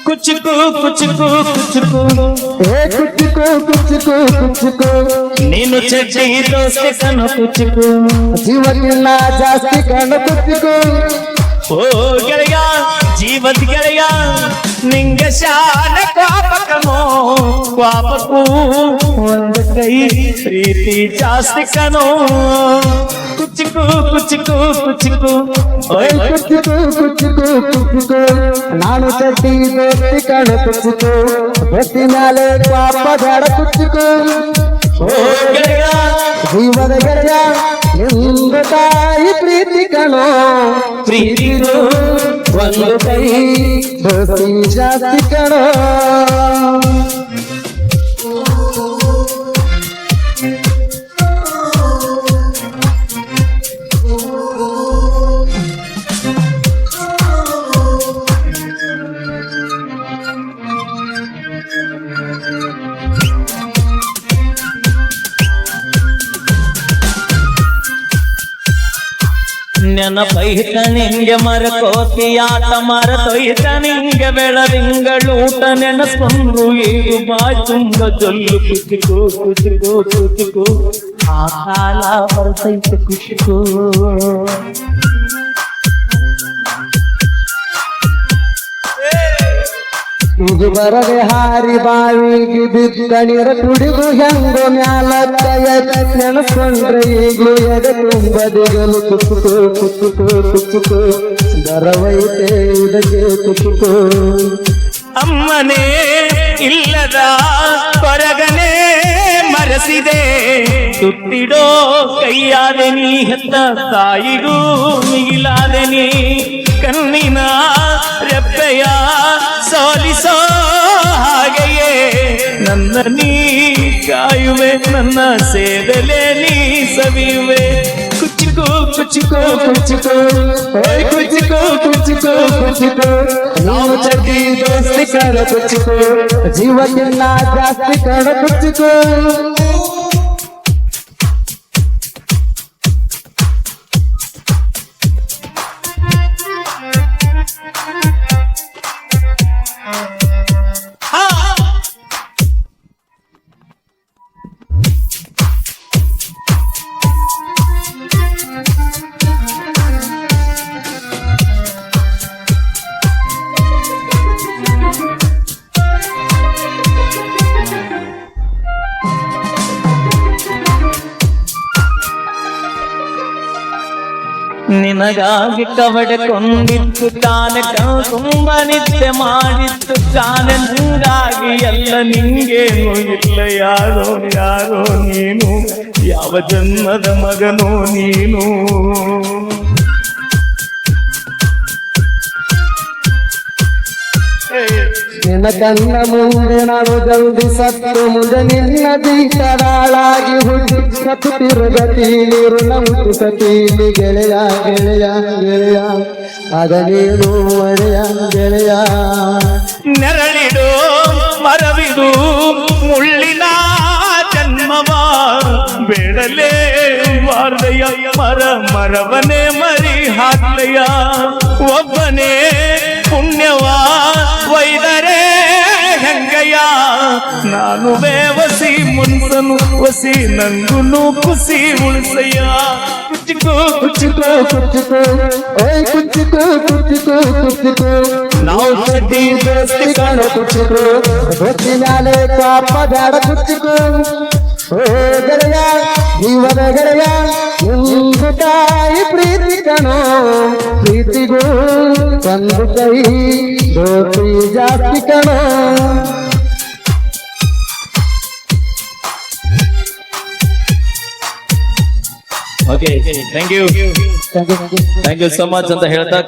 ಕುಚುಕು ಕುಚುಕು ಕುಚುಕು ಏ ಕುಚ್ಚುಕು ಕುಚ್ಚುಕು ಕುಚ್ಚುಕು ನೀನು ಚಡ್ಡಿ ದೋಸ್ತಿ ಕಣೋ ಕುಚುಕು ಜೀವನಿಲ್ಲ ಜಾಸ್ತಿ ಕಣ್ಣು ಕುಚ್ಚುಕು ಓ ಗೆಳೆಯ ಜೀವದ ಗೆಳೆಯ ನಿಂಗೆ ಶಾನ ಕ್ವಾಪಕಮೋ ಕ್ವಾಪಕ್ಕೂ ಒಂದು ಕೈ ಪ್ರೀತಿ ಜಾಸ್ತಿ ಕಣೋ ಕುಚುಕು ಕುಚುಕು ಕುಚುಕು ಏ ಕುಚ್ಚುಕು ಕುಚ್ಚುಕು ಕುಚ್ಚುಕು ನಾನು ಚಡ್ಡಿ ದೋಸ್ತಿ ಕಣ್ಣು ಕುಚ್ಚುಕು ಬಸ್ತಿ ಮೇಲೆ ಪಾಪ ಬೇಡ ಕುಚ್ಚುಕು ಓ ಗೆಳೆಯ ಜೀವದ ಗೆಳೆಯ ನಿಂದು ತಾಯಿ ಪ್ರೀತಿ ಕಣೋ ಪ್ರೀತಿಗೂ ಒಂದು ಕೈ ದೋಸ್ತಿ ಜಾಸ್ತಿ ಕಣೋ ನೆನಪೈತ ನಿಂಗೆ ಮರಕೋತಿಯಾಟ ಮರತೊಯ್ತ ನಿಂಗೆ ಬೆಳದಿಂಗಳೂಟ ನೆನಸ್ಕೊಂಡ್ರು ಈಗ ಬಾಯ್ ತುಂಬ ಜೊಲ್ಲು ಕುಚಿಕು ಕುಚಿಕು ಕುಚಿಕು ಆ ಕಾಲ ಬರ್ತೈತೆ ಕುಚಿಕು ಇದು ಬರದೆ ಹಾರಿ ಬಾವಿಗೆ ಬಿದ್ದ ನೀರ ಕುಡಿದು ಹೆಂಗೋ ಮ್ಯಾಲ ಕೈಯ ನೆನಸ್ಕೊಂಡ್ರೆ ಈಗ್ಲೂ ಎದೆ ತುಂಬ ದಿಗಲು ಕುಚ್ಚುಕು ಕುಚ್ಚುಕು ಕುಚ್ಚುಕು ಬರವೈತೆ ಇದಕ್ಕೆ ಕುಚ್ಚುಕು ಅಮ್ಮನೇ ಇಲ್ಲದ ಕೊರಗನೆ ಮರೆಸಿದೆ ತುತ್ತಿಡೋ ಕೈಯಾದೆ ನೀ ಹೆತ್ತ ತಾಯಿಗೂ ಮಿಗಿಲಾದೆ ನೀ ಕಣ್ಣಿನ ರೆಪ್ಪೆಯ ಸೋಲಿಸೋ ಹಾಗೆಯೇ ನನ್ನ ನೀ ಕಾಯುವೆ ನನ್ನ ಸೇದಲೆ ನೀ ಸವಿಯುವೆ ಕುಚಿಕು ಕುಚಿಕು ಕುಚಿಕು ಓಯ್ ಕುಚ್ಚುಕು ಕುಚ್ಚುಕು ಕುಚ್ಚುಕು ನಾವು ಚಡ್ಡಿ ದೋಸ್ತಿ ಕಣ ಕುಚ್ಚುಕು ಜೀವಕ್ಕಿಲ್ಲ ಜಾಸ್ತಿ ಕಣ ಕುಚ್ಚುಕು ನಿನಗಾಗಿ ಕವಡೆಕೊಂಡಿತ್ತು ಕಾನೆ ತುಂಬ ನಿತ್ಯ ಮಾಡಿತ್ತು ಕಾನೆ ನಿಂಗಾಗಿ ಎಲ್ಲ ನಿಂಗೇನು ಇಲ್ಲ ಯಾರೋ ಯಾರೋ ನೀನು ಯಾವ ಜನ್ಮದ ಮಗನೋ ನೀನು ನಿನ್ನ ಕಣ್ಣ ಮುಂದೆ ನಾನು ಜಲ್ದಿ ಸತ್ತು ಮುಂದೆ ನಿನ್ನ ಬೀಟರಾಳಾಗಿ ಹುಟ್ಟಿ ಸತ್ತುತ್ತಿರುಗತಿ ನೀರು ನಂಟು ಸತೀಲಿ ಗೆಳೆಯ ಗೆಳೆಯ ಗೆಳೆಯ ಅದ ನೀನು ಒಡೆಯ ಗೆಳೆಯ ನೆರಳಿಡು ಮರವಿದು ಮುಳ್ಳಿನ ಜನ್ಮವ ಬೇಡಲೇ ವಾರ್ದಯ ಮರ ಮರವನೇ ಮರಿ ಹಾಕ್ಲಯ್ಯ ಒಬ್ಬನೇ ಪುಣ್ಯವ ಒಯ್ದರೆ ಹೆಂಗಯ್ಯ ನಾನು ಬೇವಸಿ ಮುನ್ಸನು ವಸಿ ನಂಗುನು ಖುಷಿ ಉಳಿಸಯ್ಯ ಕುಚಿಕು ಕುಚಿಕು ಕುಚ್ಚುಕು ಓಯ್ ಕುಚ್ಚುಕು ಕುಚ್ಚುಕು ಕುಚ್ಚುಕು ನಾವು ಚಡ್ಡಿ ದೋಸ್ತಿ ಕಣ ಕುಚ್ಚುಕು ಗೊತ್ತಿನಾಲೆ ಪಾಪ ಬೇಡ ಕುಚ್ಚುಕು ಓ ಗೆಳೆಯ ಜೀವದ ಗೆಳೆಯ ನಿಂದು ತಾಯಿ ಪ್ರೀತಿ ಕಣೋ ಪ್ರೀತಿಗೂ ಒಂದು ಕೈ ದೋಸ್ತಿ ಜಾಸ್ತಿ ಕಣೋ okay thank you so much ಅಂತ ಹೇಳ್ತಾ